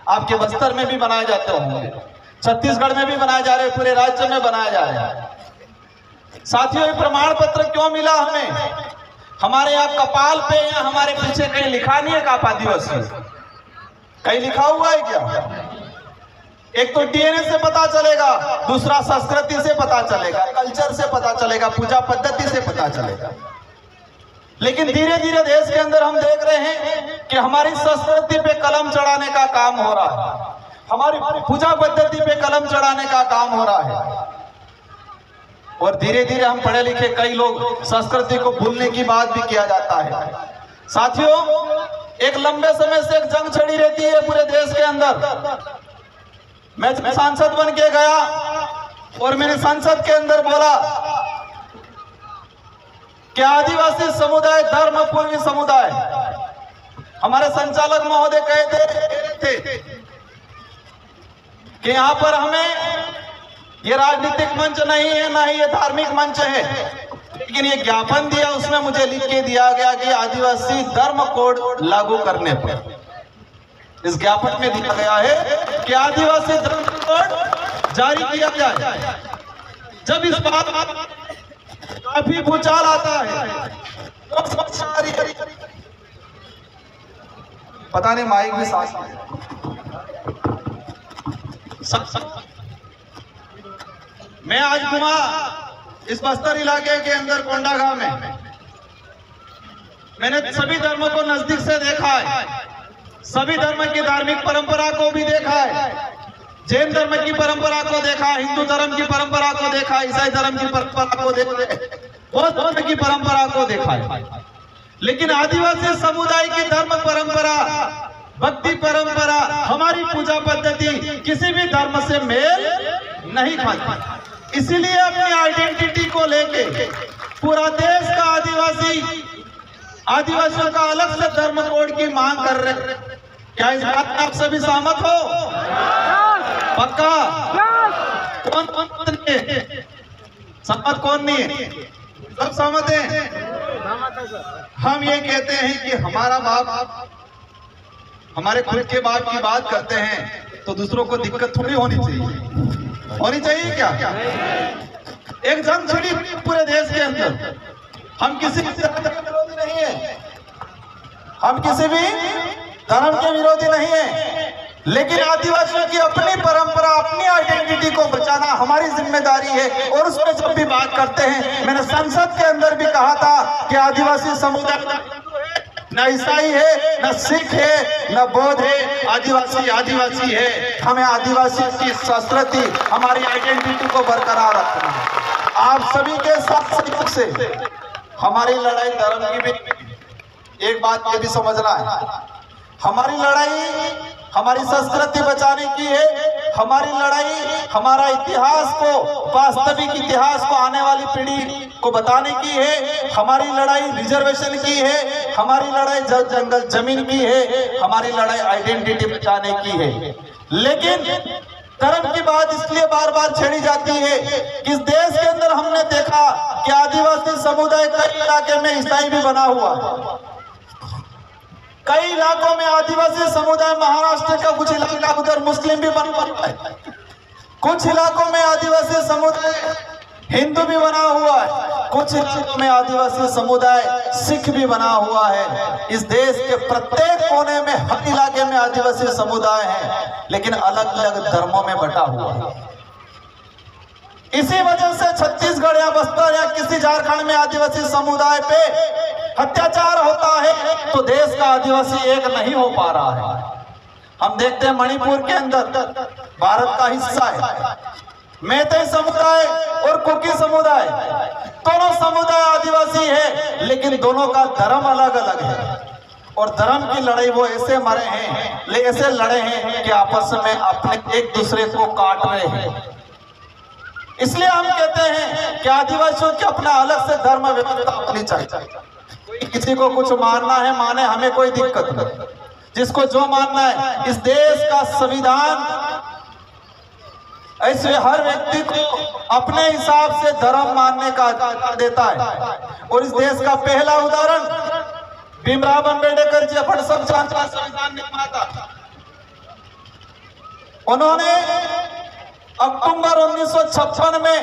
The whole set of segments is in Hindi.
आपके बस्तर में भी बनाए जाते होंगे, छत्तीसगढ़ में भी बनाए जा रहे हैं, पूरे राज्य में बनाए जा रहे हैं। साथियों, ये प्रमाण पत्र क्यों मिला हमें? हमारे यहाँ कपाल पे या हमारे पीछे कहीं लिखा नहीं है कापा दिवस, कहीं लिखा हुआ है क्या? एक तो डीएनए से पता चलेगा, दूसरा संस्कृति से पता चलेगा, कल्चर से पता चलेगा, पूजा पद्धति से पता चलेगा। लेकिन धीरे धीरे देश के अंदर हम देख रहे हैं कि हमारी संस्कृति पे कलम चढ़ाने का काम हो रहा है, हमारी पूजा पद्धति पे कलम चढ़ाने का काम हो रहा है। और धीरे धीरे हम पढ़े लिखे कई लोग संस्कृति को भूलने की बात भी किया जाता है। साथियों, एक लंबे समय से एक जंग छिड़ी रहती है पूरे देश के अंदर। मैं सांसद बन के गया और मैंने संसद के अंदर बोला कि आदिवासी समुदाय धर्मपूर्वी समुदाय, हमारे संचालक महोदय कहते थे कि यहाँ पर हमें ये राजनीतिक मंच नहीं है, ना ही ये धार्मिक मंच है, लेकिन ये ज्ञापन दिया, उसमें मुझे लिख के दिया गया कि आदिवासी धर्म कोड लागू करने पर, इस ज्ञापन में दिया गया है कि आदिवासी धर्म कोड जारी किया जाए। जब इस बात काफी भूचाल आता है, पता नहीं माइक भी साथ मैं आज घुमा इस बस्तर इलाके के अंदर कोंडागांव में, मैंने सभी धर्मों को नजदीक से देखा है, सभी धर्म की धार्मिक परंपरा को भी देखा है। जैन धर्म की परंपरा को देखा, हिंदू धर्म की परंपरा को देखा, ईसाई धर्म की परंपरा को देखा, बौद्ध धर्म की परंपरा को देखा है। लेकिन आदिवासी समुदाय की धर्म परंपरा, भक्ति परंपरा, हमारी पूजा पद्धति किसी भी धर्म से मेल नहीं खाती। इसीलिए अपनी आइडेंटिटी को लेके पूरा देश का आदिवासियों का अलग से धर्म कोड की मांग कर रहे। क्या इस बात में आप सभी सहमत हो? पक्का? कौन नहीं है? सहमत कौन नहीं है? सब सहमत हैं? हम ये कहते हैं कि हमारा बाप, हमारे खुद के बाप की बात करते हैं तो दूसरों को दिक्कत थोड़ी होनी चाहिए क्या? एक जंग छिड़ी पूरे देश के अंदर। हम किसी भी धर्म के विरोधी नहीं है, हम किसी भी धर्म के विरोधी नहीं है, लेकिन आदिवासियों की अपनी परंपरा, अपनी आइडेंटिटी को बचाना हमारी जिम्मेदारी है। और उसमें जब भी बात करते हैं, मैंने संसद के अंदर भी कहा था कि आदिवासी समुदाय न ईसाई है, न सिख है, न बौद्ध है, आदिवासी है। हमें आदिवासी की संस्कृति, हमारी आइडेंटिटी को बरकरार रखना है। आप सभी के साथ सहयोग से हमारी लड़ाई धर्म की भी, एक बात ये भी समझना है, हमारी लड़ाई हमारी संस्कृति बचाने की है। हमारी लड़ाई हमारा इतिहास को, वास्तविक इतिहास को आने वाली पीढ़ी को बताने की है। हमारी लड़ाई रिजर्वेशन की है, हमारी लड़ाई जंगल जमीन की है, हमारी लड़ाई आइडेंटिटी बचाने की है। लेकिन धर्म की बात इसलिए बार बार छेड़ी जाती है कि इस देश के अंदर हमने देखा कि आदिवासी समुदाय कई इलाके में ईसाई भी बना हुआ है, कई इलाकों में आदिवासी समुदाय, महाराष्ट्र का कुछ इलाका उधर मुस्लिम भी बना हुआ है, कुछ इलाकों में आदिवासी समुदाय हिंदू भी बना हुआ है, कुछ इलाकों में आदिवासी समुदाय सिख भी बना हुआ है। इस देश के प्रत्येक कोने में, हर इलाके में आदिवासी समुदाय है, लेकिन अलग अलग धर्मों में बटा हुआ है। इसी वजह से छत्तीसगढ़ या बस्तर या किसी झारखंड में आदिवासी समुदाय पे अत्याचार होता है तो देश का आदिवासी एक नहीं हो पा रहा है। हम देखते हैं मणिपुर के अंदर भारत का हिस्सा है, मैतेई समुदाय और कुकी समुदाय, दोनों समुदाय आदिवासी है, लेकिन दोनों का धर्म अलग अलग है। और धर्म की लड़ाई वो ऐसे मरे हैं, ऐसे लड़े हैं कि आपस में अपने एक दूसरे को काट रहे हैं। इसलिए हम कहते हैं कि आदिवासियों की अपना अलग से धर्म व्यवस्था होनी चाहिए। किसी को कुछ मानना है माने, हमें कोई दिक्कत नहीं, जिसको जो मानना है। इस देश का संविधान ऐसे हर व्यक्ति को अपने हिसाब से धर्म मानने का अधिकार देता है। और इस देश का पहला उदाहरण भीमराव अंबेडकर जी, अपन सब संविधान निर्माता, उन्होंने अक्टूबर 1956 में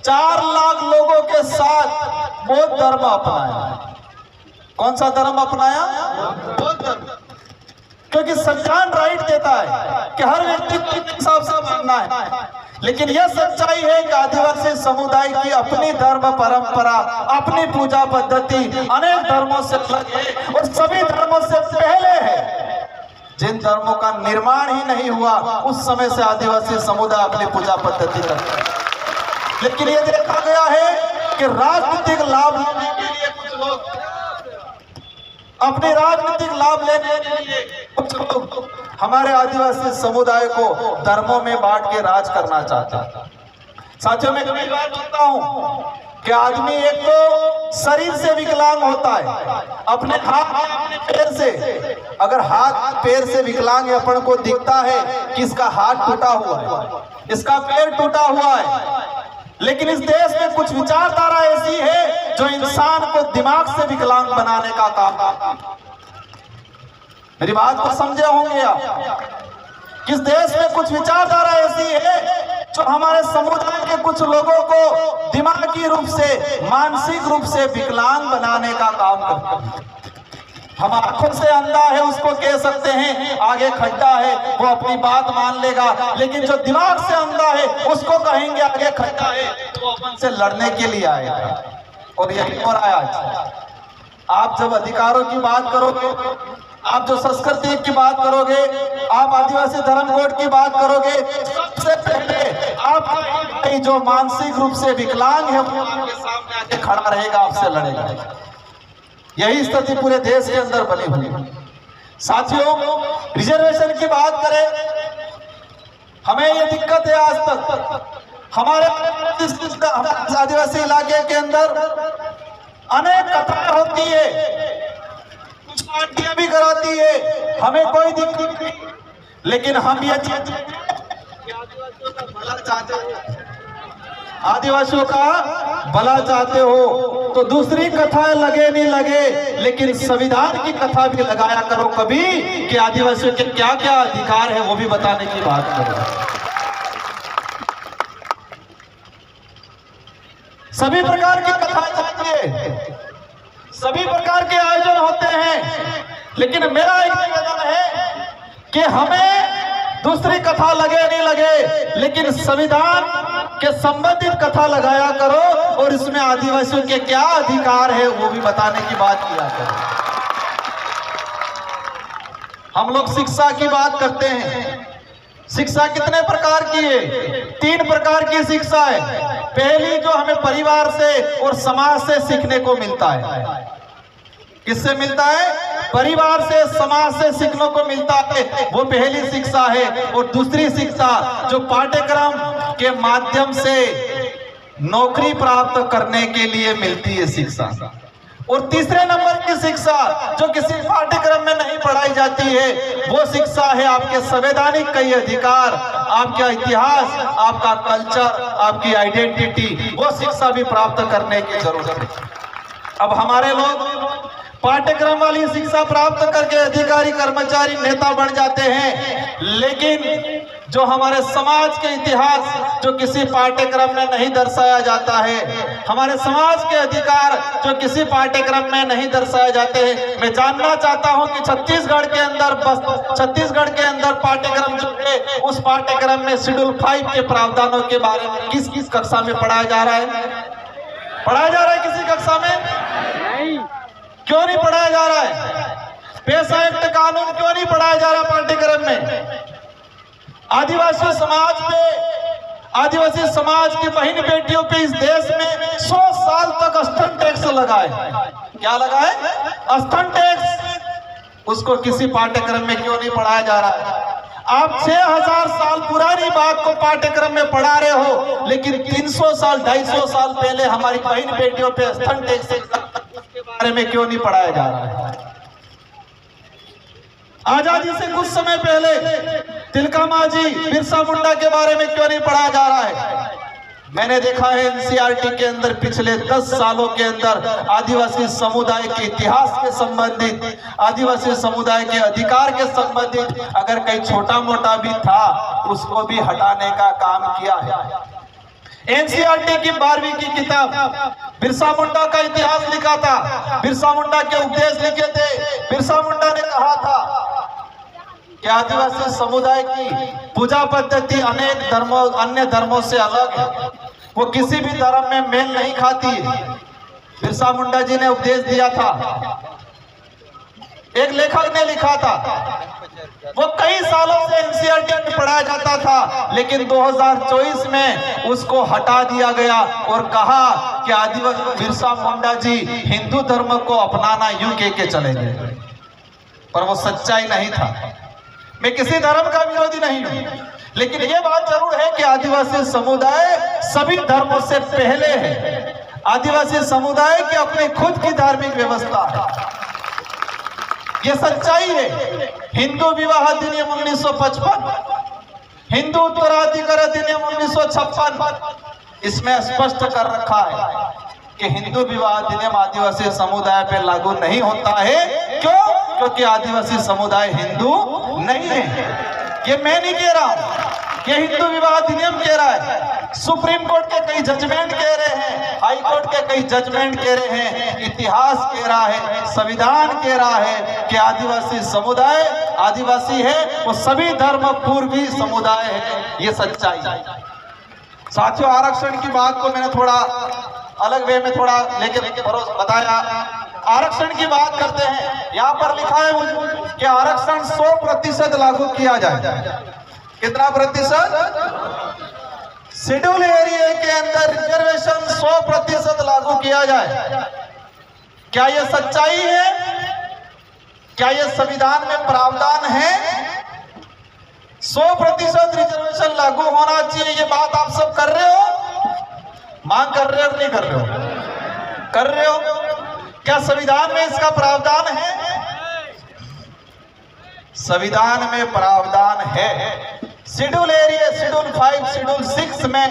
4 लाख लोगों के साथ बौद्ध धर्म अपनाया। कौन सा धर्म अपनाया? बौद्ध धर्म। क्योंकि संविधान राइट देता है कि हर व्यक्ति को हिसाब से मानना है, लेकिन यह सच्चाई है कि आदिवासी समुदाय की अपनी धर्म परंपरा, अपनी पूजा पद्धति अनेक धर्मों से अलग है और सभी धर्मों से पहले है। जिन धर्मों का निर्माण ही नहीं हुआ उस समय से आदिवासी समुदाय अपनी पूजा पद्धति करते हैं। लेकिन यह देखा गया है कि राजनीतिक लाभ लेने के लिए कुछ लोग, अपने राजनीतिक लाभ लेने के लिए कुछ लोग हमारे आदिवासी समुदाय को धर्मों में बांट के राज करना चाहते हैं। साथियों, मैं कई बार बोलता हूं कि आदमी एक तो शरीर से विकलांग होता है, अपने हाथ अपने पैर से, अगर हाथ पैर से विकलांग अपन को दिखता है कि इसका हाथ टूटा हुआ है, इसका पैर टूटा हुआ है, लेकिन इस देश में कुछ विचारधारा ऐसी है जो इंसान को दिमाग से विकलांग बनाने का काम। मेरी बात को समझे होंगे आप? किस देश में कुछ विचारधारा ऐसी है जो हमारे समुदाय के कुछ लोगों को दिमागी रूप से, मानसिक रूप से विकलांग बनाने का काम करते हैं। हम आंखों से अंधा है उसको कह सकते हैं आगे खड्डा है, वो अपनी बात मान लेगा, लेकिन जो दिमाग से अंधा है उसको कहेंगे आगे खड्डा है तो वो अपन से लड़ने के लिए आएगा। और यही हो रहा है आज। आप जब अधिकारों की बात करोगे, आप जो संस्कृति की बात करोगे, आप आदिवासी धर्म कोड की बात करोगे, सबसे पहले आप जो मानसिक रूप से विकलांग है वो आपके सामने आके खड़ा रहेगा, आपसे लड़ेगा। यही स्थिति पूरे देश के अंदर बनी हुई है। साथियों, रिजर्वेशन की बात करें, हमें ये दिक्कत है आज तक हमारे आदिवासी इलाके के अंदर अनेक कथाएं होती है, कुछ पार्टियां भी कराती है, हमें कोई दिक्कत नहीं, लेकिन हम ये चाहते हैं कि आदिवासियों का भला चाहते हो, आदिवासियों का भला चाहते हो तो दूसरी कथाएं लगे नहीं लगे, लेकिन संविधान की कथा भी लगाया करो कभी कि आदिवासियों के क्या क्या अधिकार है वो भी बताने की बात करो। सभी प्रकार की कथाएं चाहिए, सभी प्रकार के आयोजन होते हैं, लेकिन मेरा एक निवेदन है कि हमें दूसरी कथा लगे नहीं लगे, लेकिन संविधान के संबंधित कथा लगाया करो और इसमें आदिवासियों के क्या अधिकार है वो भी बताने की बात किया करो। हम लोग शिक्षा की बात करते हैं, शिक्षा कितने प्रकार की है? 3 प्रकार की शिक्षा है। पहली जो हमें परिवार से और समाज से सीखने को मिलता है। किससे मिलता है? परिवार से, समाज से सीखने को मिलता है, वो पहली शिक्षा है। और दूसरी शिक्षा जो पाठ्यक्रम के माध्यम से नौकरी प्राप्त करने के लिए मिलती है शिक्षा। और तीसरे नंबर की शिक्षा जो किसी पाठ्यक्रम में नहीं पढ़ाई जाती है वो शिक्षा है आपके संवैधानिक कई अधिकार, आपका इतिहास, आपका कल्चर, आपकी आइडेंटिटी, वो शिक्षा भी प्राप्त करने की जरूरत है। अब हमारे लोग पाठ्यक्रम वाली शिक्षा प्राप्त करके अधिकारी, कर्मचारी, नेता बन जाते हैं, लेकिन जो हमारे समाज के इतिहास जो किसी पाठ्यक्रम में नहीं दर्शाया जाता है, हमारे समाज के अधिकार जो किसी पाठ्यक्रम में नहीं दर्शाए जाते हैं। मैं जानना चाहता हूं कि छत्तीसगढ़ के अंदर पाठ्यक्रम जो है उस पाठ्यक्रम में शेड्यूल 5 के प्रावधानों के बारे में किस किस कक्षा में पढ़ाया जा रहा है? पढ़ाया जा रहा है किसी कक्षा में? नहीं। क्यों नहीं पढ़ाया जा रहा है? पेशा एक्ट कानून क्यों नहीं पढ़ाया जा रहा पाठ्यक्रम में? आदिवासी समाज की बहन बेटियों पे इस देश में 100 साल तक स्तन टैक्स लगा है। क्या लगा है? स्तन टैक्स। उसको किसी पाठ्यक्रम में क्यों नहीं पढ़ाया जा रहा है? आप 6000 साल पुरानी बात को पाठ्यक्रम में पढ़ा रहे हो, लेकिन 300 साल 250 साल पहले हमारी बहन बेटियों पे स्तन टैक्स के बारे में क्यों नहीं पढ़ाया जा रहा है? आजादी से कुछ समय पहले तिलका मांझी, बिरसा मुंडा के बारे में क्यों नहीं पढ़ाया जा रहा है? मैंने देखा है एनसीईआरटी के अंदर पिछले 10 सालों के अंदर आदिवासी समुदाय के इतिहास के संबंधित, आदिवासी समुदाय के अधिकार के संबंधित अगर कहीं छोटा मोटा भी था उसको भी हटाने का काम किया है। एनसीईआरटी की 12वीं की किताब बिरसा मुंडा का इतिहास लिखा था, बिरसा मुंडा के उपदेश लिखे थे। बिरसा मुंडा ने कहा था कि आदिवासी समुदाय की पूजा पद्धति अनेक धर्मों, अन्य धर्मों से अलग है, वो किसी भी धर्म में मेल नहीं खाती। बिरसा मुंडा जी ने उपदेश दिया था। एक लेखक ने लिखा था, वो कई सालों से एनसीईआरटी में पढ़ाया जाता था, लेकिन 2024 में उसको हटा दिया गया और कहा कि आदिवासी बिरसा मुंडा जी हिंदू धर्म को अपनाना यूं के चले गए। पर वो सच्चाई नहीं था। मैं किसी धर्म का विरोधी नहीं हूं, लेकिन ये बात जरूर है कि आदिवासी समुदाय सभी धर्मों से पहले है। आदिवासी समुदाय की अपनी खुद की धार्मिक व्यवस्था है, ये सच्चाई है। हिंदू विवाह अधिनियम 1955, हिंदू उत्तराधिकार अधिनियम 1956 इसमें स्पष्ट कर रखा है कि हिंदू विवाह अधिनियम आदिवासी समुदाय पर लागू नहीं होता है। क्यों? क्योंकि आदिवासी समुदाय हिंदू नहीं है। ये मैं नहीं कह रहा हूं, ये हिंदू विवाह अधिनियम कह रहा है। सुप्रीम कोर्ट के कई जजमेंट कह रहे हैं, हाई कोर्ट के कई जजमेंट कह रहे हैं, इतिहास कह रहा है, संविधान कह रहा है कि आदिवासी समुदाय आदिवासी है, वो सभी धर्म पूर्वी समुदाय है। ये सच्चाई है। साथियों, आरक्षण की बात को मैंने थोड़ा अलग वे में थोड़ा लेके बताया। आरक्षण की बात करते हैं, यहाँ पर लिखा है कि आरक्षण 100% लागू किया जाए। कितना प्रतिशत? शेड्यूल एरिया के अंदर रिजर्वेशन 100% लागू किया जाए। क्या यह सच्चाई है? क्या यह संविधान में प्रावधान है? 100% रिजर्वेशन लागू होना चाहिए, ये बात आप सब कर रहे हो? मांग कर रहे हो नहीं कर रहे हो? कर रहे हो। क्या संविधान में इसका प्रावधान है? संविधान में प्रावधान है। शेड्यूल एरिया, शेड्यूल 5, शेड्यूल 6 में